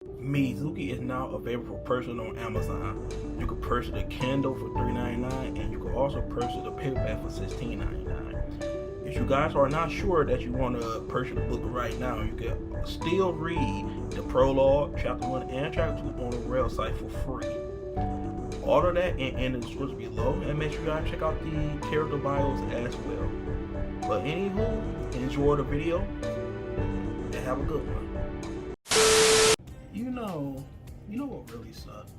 Mizuki is now available for purchase on Amazon. You can purchase the Kindle for $3.99 and you can also purchase the paperback for $16.99. If you guys are not sure that you want to purchase the book right now, you can still read the prologue, chapter 1 and chapter 2 on the rail site for free. All of that in the description below, and make sure you guys check out the character bios as well. But anywho, enjoy the video and have a good one. You know what really sucks,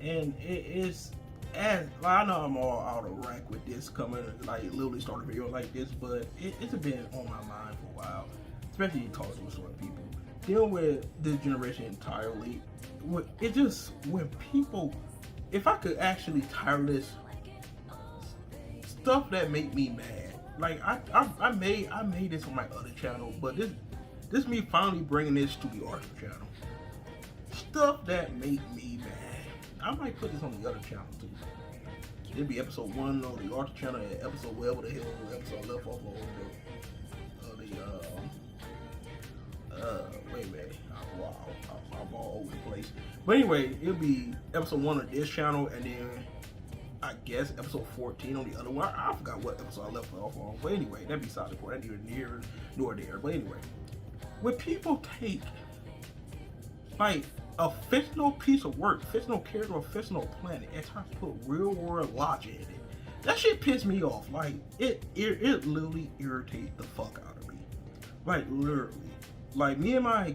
and it's as I know I'm all out of whack with this coming, like literally start a video like this, but it's been on my mind for a while, especially talking with certain people, dealing with this generation entirely. It just when people, if I could actually tire this stuff that make me mad, like I made this on my other channel, but this me finally bringing this to the Archer channel. Stuff that make me mad. I might put this on the other channel too. It'll be episode 1 on the Archer channel and episode whatever the hell episode left off of wait a minute. Wow, I'm all over the place. But anyway, it'll be episode 1 on this channel and then I guess episode 14 on the other one. I forgot what episode I left off on. But anyway, that'd be beside the point. That's neither near nor there. But anyway, when people take like a fictional piece of work, fictional character, or fictional planet, and try to put real world logic in it, that shit pissed me off. Like it literally irritates the fuck out of me. Like literally, like me and my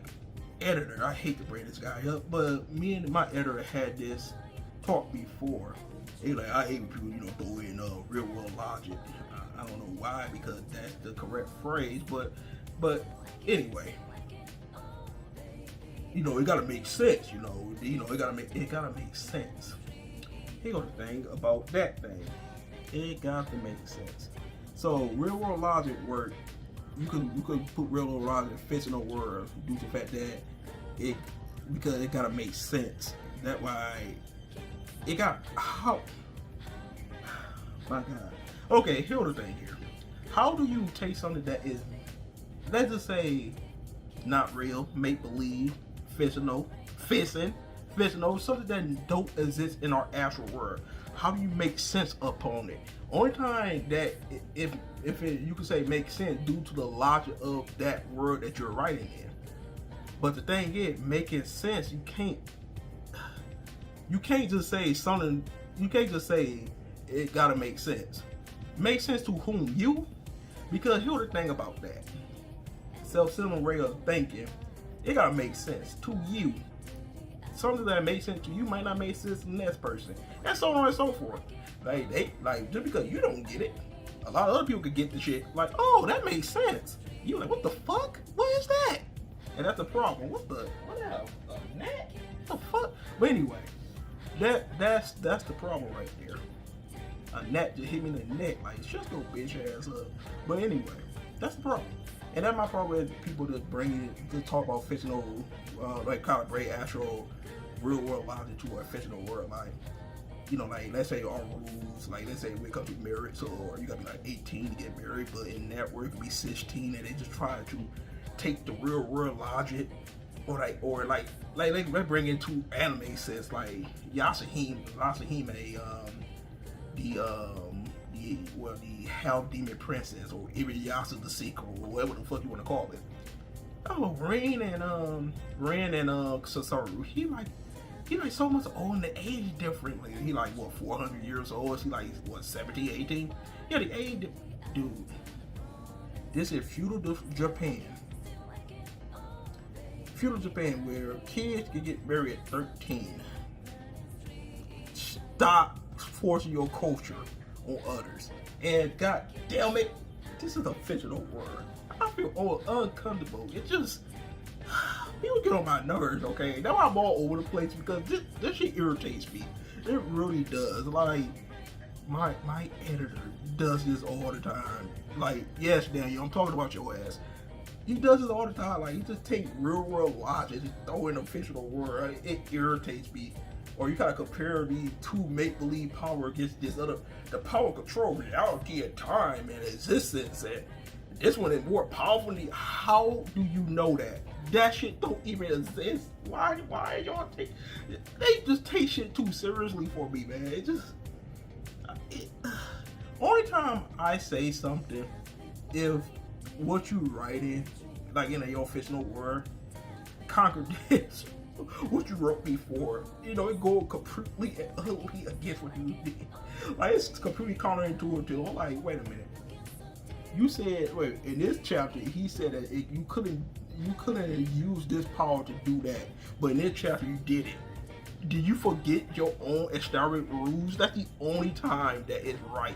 editor, I hate to bring this guy up, but me and my editor had this talk before. He like, I hate when people, throw in real world logic. I don't know why, because that's the correct phrase, but anyway. It gotta make sense, it gotta make sense. Here's the thing about that thing. It got to make sense. So real world logic work, you could put real world logic in fictional words due to the fact that because it gotta make sense. That's why it got my God. Okay, here's the thing here. How do you take something that is, let's just say, not real, make believe, fictional, something that don't exist in our actual world? How do you make sense upon it? Only time that if you could say make sense due to the logic of that word that you're writing in. But the thing is, making sense, you can't just say something. You can't just say it gotta make sense. Make sense to whom? You? Because here's the thing about that. Self-centered way of thinking, it gotta make sense to you. Something that makes sense to you might not make sense to the next person, and so on and so forth. Like just because you don't get it, a lot of other people could get the shit. Like, oh, that makes sense. You like, what the fuck? What is that? And that's the problem. What else? A gnat? What the fuck? But anyway, that's the problem right there. A gnat just hit me in the neck. Like, shut your bitch ass up. But anyway, that's the problem. And that's my problem with people just to talk about fictional, like calibrate actual real world logic to a fictional world. Like, like let's say our rules, like let's say when it comes to marriage, so you gotta be like 18 to get married, but in that world it could be 16, and they just try to take the real world logic, or like let's bring into anime sense, like Yashahime, the Hell Demon Princess, or even Yasa the sequel, or whatever the fuck you want to call it. Oh, Rin and Sasaru, he like so much older in the age differently. He like what, 400 years old? Is he like what, 17, 18? Yeah, the age, dude. This is feudal Japan. Feudal Japan, where kids can get married at 13. Stop forcing your culture on others. And god damn it, this is a fictional word. I feel uncomfortable. It just, people get on my nerves, okay? Now I'm all over the place because this shit irritates me. It really does. Like, my editor does this all the time. Like, yes, Daniel, I'm talking about your ass. He does this all the time. Like, he just takes real world logic, just throw in a fictional word. It irritates me. Or you kind of compare these two make-believe power against this other, the power control reality and time and existence, and this one is more powerful than. How do you know that? That shit don't even exist. Why y'all take? They just take shit too seriously for me, man. Only time I say something if what you writing, like in your fictional word, contradicts what you wrote before. You know, it go completely and utterly against what you did. Like it's completely counterintuitive. I'm like, wait a minute. You said, wait, in this chapter, he said that you couldn't use this power to do that, but in this chapter you did it. Did you forget your own established rules? That's the only time that is right.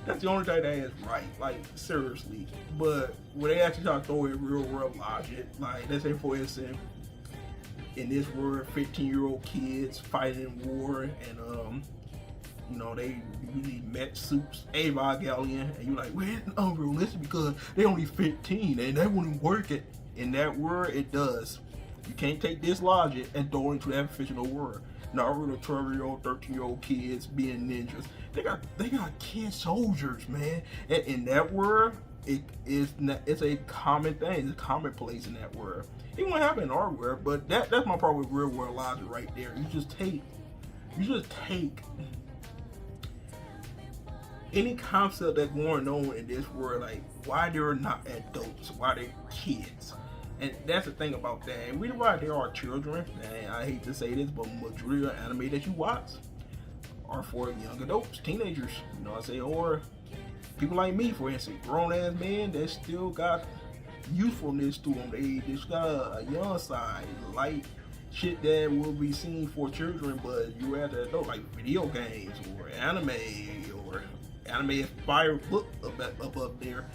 That's the only time that is right. Like, seriously. But when they actually try to throw in real world logic, like, let's say, for instance, in this world, 15-year-old kids fighting in war, and, you know, they usually met suits, Evangelion, and you're like, well, it's unrealistic because they only 15, and that wouldn't work it. In that world, it does. You can't take this logic and throw it into that fictional world. Naruto, 12-year-old, 13-year-old kids being ninjas. They got kid soldiers, man. And in that world, it's a common thing. It's a commonplace in that world. It won't happen in our world, but that's my problem with real world logic right there. You just take any concept that's going on in this world, like why they're not adults, why they're kids. And that's the thing about that. And we why there are children, and I hate to say this, but majority of anime that you watch are for young adults, teenagers, you know what I say, or people like me, for instance, grown ass men that still got usefulness to them. They just got a young side, light shit that will be seen for children, but you have to adult, like video games or anime inspired book up there.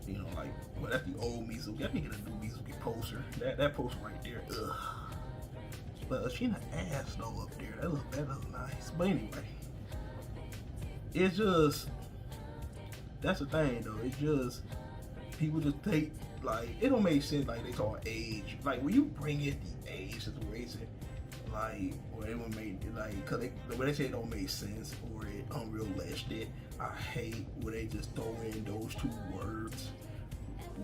You know, like, well, that's the old Mizuki. I think it's a new Mizuki poster. That poster right there, ugh. But she an ass though up there. That looks nice. But anyway, it's just, that's the thing though. It's just people just think like it don't make sense. Like they call age. Like when you bring in the age situation, like or it would make like cause when they say it don't make sense or it unrealistic. I hate when they just throw in those two words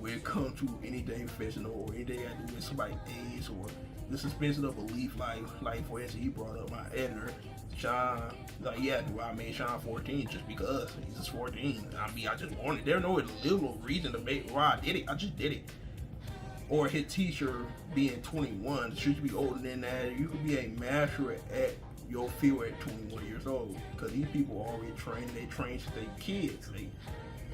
when it comes to anything fictional or anything I do with somebody's age or the suspension of belief. Like for instance, he brought up my editor, Sean. Like, yeah, do I made Sean 14 just because he's just 14? I mean, I just wanted. There's no little reason to make why I did it. I just did it. Or his teacher being 21, should you be older than that? You could be a master at your field at 21 years old, because these people are already trained. They train since they kids. They,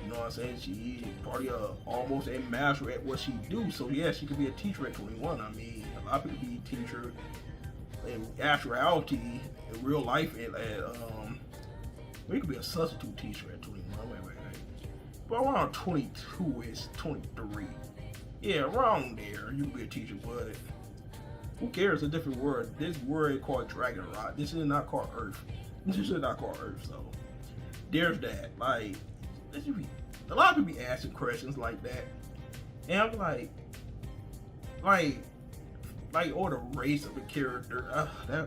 you know what I'm saying? She probably almost a master at what she do. So yeah, she could be a teacher at 21. I mean, a lot of people be a teacher in actuality, in real life. We could be a substitute teacher at 21. Wait. But around 22 is 23. Yeah, around there you could be a teacher, but who cares? A different word. This word is called Dragon Rod. This is not called Earth. So there's that. Like, a lot of people be asking questions like that, and I'm like, or the race of the character. I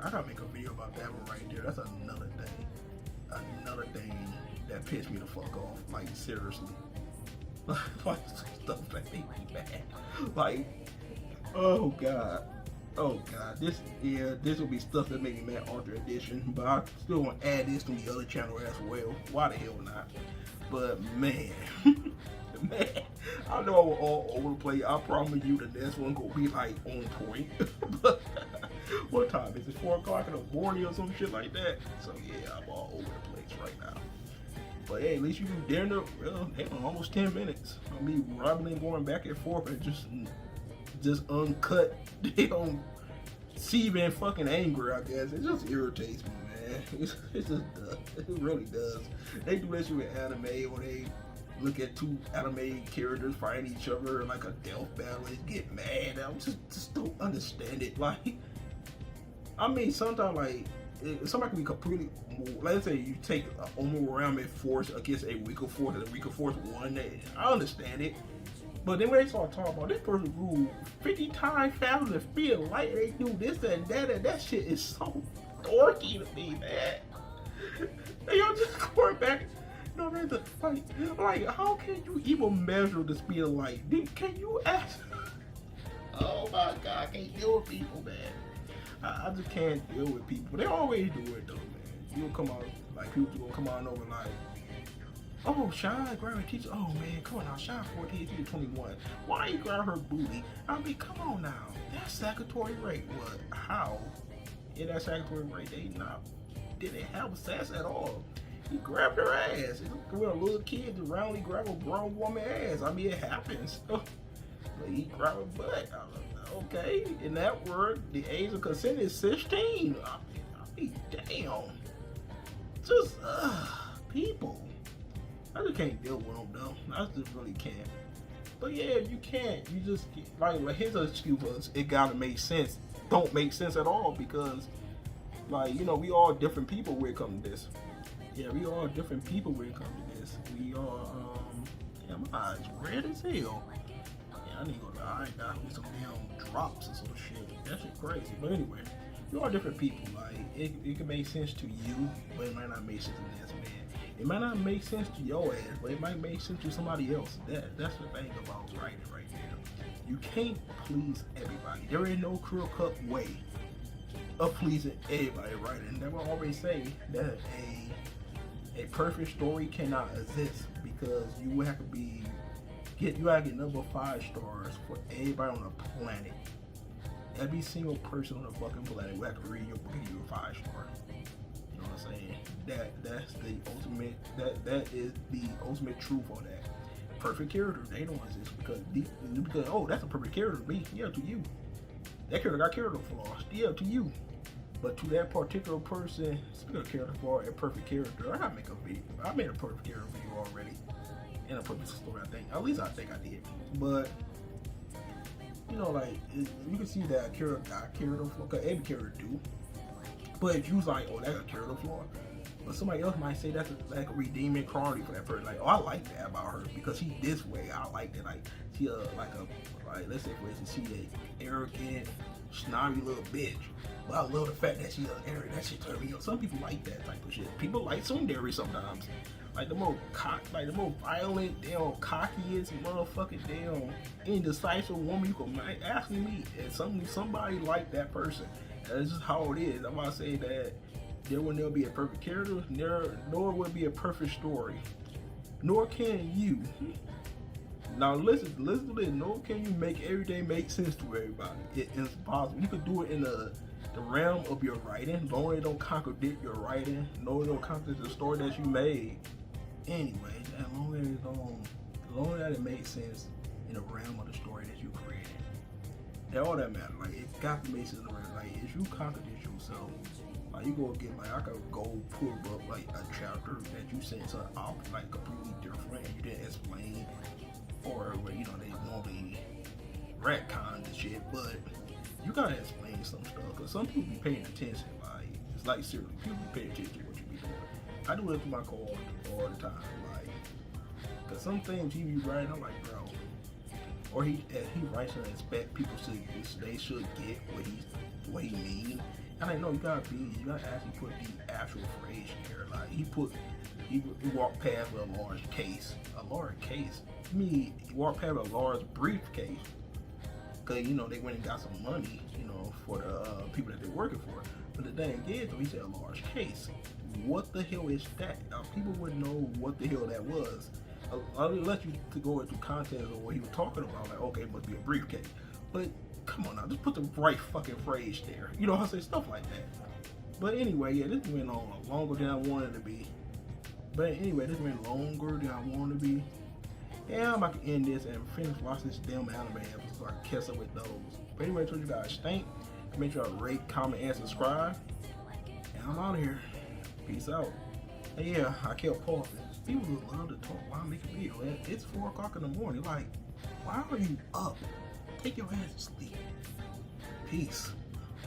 gotta make a video about that one right there. That's another thing that pissed me the fuck off. Like, seriously. Like stuff that make me mad. Like, oh god, this will be stuff that make me mad after edition, but I still want to add this to the other channel as well. Why the hell not? But man, I know I was all over the place. I promise you that this one gonna be like on point. But what time is it? 4 o'clock in the morning or some shit like that? So yeah, I'm all over the place right now. But hey, at least you do damn near, almost 10 minutes. I mean, Robin going back and forth and just uncut. They don't seething fucking anger, I guess. It just irritates me, man. It just does. It really does. They do that shit with anime, or they look at two anime characters fighting each other like a death battle and get mad. I just don't understand it. Like, I mean, sometimes like somebody can be completely. Let's say you take an overwhelming force against a weaker force, and a weaker force won. I understand it. But then when they start talking about this person grew 50 times faster than speed of light, and they do this and that shit is so dorky to me, man. And y'all just going back, you know, there's like, how can you even measure the speed of light? Can you ask? Oh my God, I can't deal with people, man. I just can't deal with people. They always do it though, man. You'll come out, like people will come on over like, oh, Sean grabbing teacher. Oh man, come on now, Sean 14, teacher 21. Why you grab her booty? I mean, come on now. That's statutory rape. What? How? In that statutory rape, didn't have sex at all. He grabbed her ass. When a little kid to roundly grab a grown woman ass. I mean, it happens. But he grabbed her butt. Okay, in that word, the age of consent is 16. I mean, damn. Just, people. I just can't deal with them, though. I just really can't. But yeah, you can't. You just, like his excuse was, it gotta make sense. Don't make sense at all because, like, you know, we all different people when it comes to this. Yeah, we all different people when it comes to this. We are, damn, my eyes red as hell. I need to go to I got some damn drops or some shit. That shit crazy. But anyway, we are different people. Like it can make sense to you, but it might not make sense to this man. It might not make sense to your ass, but it might make sense to somebody else. That's the thing about writing right there. You can't please everybody. There ain't no clear cut way of pleasing everybody writing. They will always say that a perfect story cannot exist because you would have to be you gotta get number 5 stars for everybody on the planet. Every single person on the fucking planet will have to read your book and give you a 5 star. You know what I'm saying? That's the ultimate. That is the ultimate truth on that. Perfect characters, they don't exist because oh, that's a perfect character to me. Yeah, to you. That character got character flaws. Yeah, to you. But to that particular person, speaking of character flaw and perfect character, I gotta make a video. I made a perfect character video already. In a perfect story, I think. At least I think I did. But you know, like you can see that character got character flaw. Cause every character do. But if you was like, oh, that got character flaw, but somebody else might say that's like a redeeming quality for that person. Like, oh, I like that about her because she's this way. I like that. Like she like let's say for instance, she a arrogant, snobby little bitch. But I love the fact that she's arrogant. That shit turn me on. Some people like that type of shit. People like tsundere sometimes. Like the more violent, damn cockiest motherfucking damn indecisive woman you can actually meet, and somebody like that person. That's just how it is. I'm about to say that there will never be a perfect character, nor will be a perfect story, nor can you. Now listen to this. Nor can you make every day make sense to everybody. It is possible. You could do it in the realm of your writing, long as it don't contradict your writing, no, it don't contradict the story that you made. Anyway, as long as it makes sense in the realm of the story that you created. That all that matters. Like it got to make sense in the realm. Like if you contradict yourself, like you go get like I could go pull up like a chapter that you said something off like completely different and you didn't explain, or you know they normally retcon the shit, but you gotta explain some stuff because some people be paying attention. Like it's like seriously, people be paying attention to what you be doing. I do it for my call all the time, like, cause some things he be writing, I'm like, bro, or he writes and expect people they should get what he mean. And I know you gotta actually put the actual phrase here. Like he walked past with a large case. To me, he walked past with a large briefcase. Cause you know they went and got some money, you know, for the people that they're working for. But the thing is, he said a large case. What the hell is that? Now, people wouldn't know what the hell that was. I'll let you to go into context of what he was talking about. Like, okay, it must be a briefcase. But come on now, just put the right fucking phrase there. You know how I say stuff like that. But anyway, yeah, this went on longer than I wanted it to be. But anyway, this went longer than I wanted to be. Yeah, I'm about to end this and finish watching this damn anime episode so I can catch up with those. But anyway, I told you guys, thank. Make sure to rate, comment, and subscribe. And I'm out of here. Peace out. Hey, yeah, I kept pausing. People would love to talk while I'm making a video. It's 4 o'clock in the morning. Like, why are you up? Take your ass to sleep. Peace.